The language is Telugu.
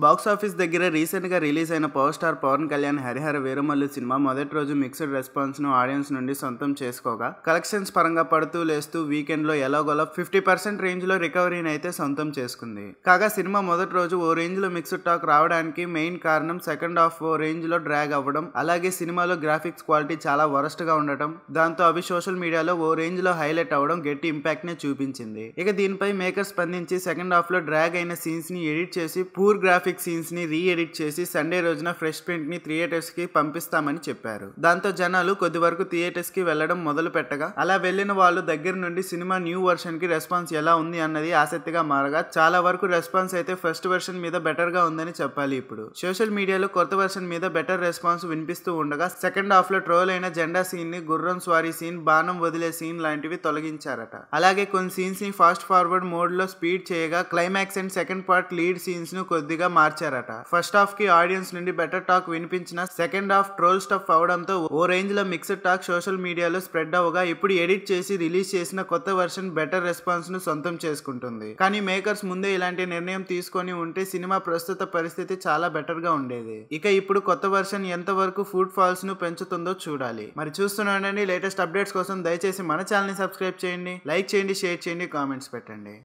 బాక్సాఫీస్ దగ్గర రీసెంట్గా రిలీజ్ అయిన power star Pawan Kalyan Harihara Veeramallu cinema మొదటి రోజు మిక్స్డ్ రెస్పాన్స్ను ఆడియన్స్ నుండి సొంతం చేసుకోగా కలెక్షన్స్ పరంగా పడుతూ లేస్తూ వీకెండ్లో ఎలాగోలా 50% రేంజ్లో రికవరీని అయితే సొంతం చేసుకుంది. కాగా సినిమా మొదటి రోజు ఓ రేంజ్లో మిక్స్డ్ టాక్ రావడానికి మెయిన్ కారణం సెకండ్ హాఫ్ ఓ రేంజ్లో డ్రాగ్ అవ్వడం, అలాగే సినిమాలో గ్రాఫిక్స్ క్వాలిటీ చాలా వరస్ట్గా ఉండటం, దాంతో అవి సోషల్ మీడియాలో ఓ రేంజ్లో హైలైట్ అవ్వడం గట్టి ఇంపాక్ట్నే చూపించింది. ఇక దీనిపై మేకర్ స్పందించి సెకండ్ హాఫ్లో డ్రాగ్ అయిన సీన్స్ని ఎడిట్ చేసి పూర్ గ్రాఫిక్స్ సీన్స్ ని రీ-ఎడిట్ చేసి సండే రోజున ఫ్రెష్ ప్రింట్ ని థియేటర్స్ కి పంపిస్తామని చెప్పారు. దాంతో జనాలు కొద్ది వరకు థియేటర్స్ కి వెళ్లడం మొదలు పెట్టగా అలా వెళ్లిన వాళ్ళు దగ్గర నుండి సినిమా న్యూ వర్షన్ కి రెస్పాన్స్ ఎలా ఉంది అన్నది ఆసక్తిగా మారగా చాలా వరకు రెస్పాన్స్ అయితే ఫస్ట్ వెర్షన్ మీద బెటర్ గా ఉందని చెప్పాలి. ఇప్పుడు సోషల్ మీడియాలో కొత్త వెర్షన్ మీద బెటర్ రెస్పాన్స్ వినిపిస్తూ ఉండగా సెకండ్ హాఫ్ లో ట్రోల్ అయిన జెండా సీన్ ని, గుర్రం స్వారీ సీన్, బాణం వదిలే సీన్ లాంటివి తొలగించారట. అలాగే కొన్ని సీన్స్ ని ఫాస్ట్ ఫార్వర్డ్ మోడ్ లో స్పీడ్ చేయగా climax and second part lead scenes ను కొద్దిగా మార్చారట. ఫస్ట్ హాఫ్ కి ఆడియన్స్ నుండి బెటర్ టాక్ వినిపించిన సెకండ్ హాఫ్ ట్రోల్ స్టఫ్ అవడంతో ఓ రేంజ్ లో మిక్స్డ్ టాక్ సోషల్ మీడియాలో స్ప్రెడ్ అవగా ఇప్పుడు ఎడిట్ చేసి రిలీజ్ చేసిన కొత్త వర్షన్ బెటర్ రెస్పాన్స్ ను సొంతం చేసుకుంటుంది. కానీ మేకర్స్ ముందే ఇలాంటి నిర్ణయం తీసుకొని ఉంటే సినిమా ప్రస్తుత పరిస్థితి చాలా బెటర్ గా ఉండేది. ఇక ఇప్పుడు కొత్త వర్షన్ ఎంత వరకు ఫుడ్ ఫాల్స్ ను పెంచుతుందో చూడాలి. మరి చూస్తున్నానండి. లేటెస్ట్ అప్డేట్స్ కోసం దయచేసి మన ఛానల్ ని సబ్స్క్రైబ్ చేయండి, లైక్ చేయండి, షేర్ చేయండి, కామెంట్స్ పెట్టండి.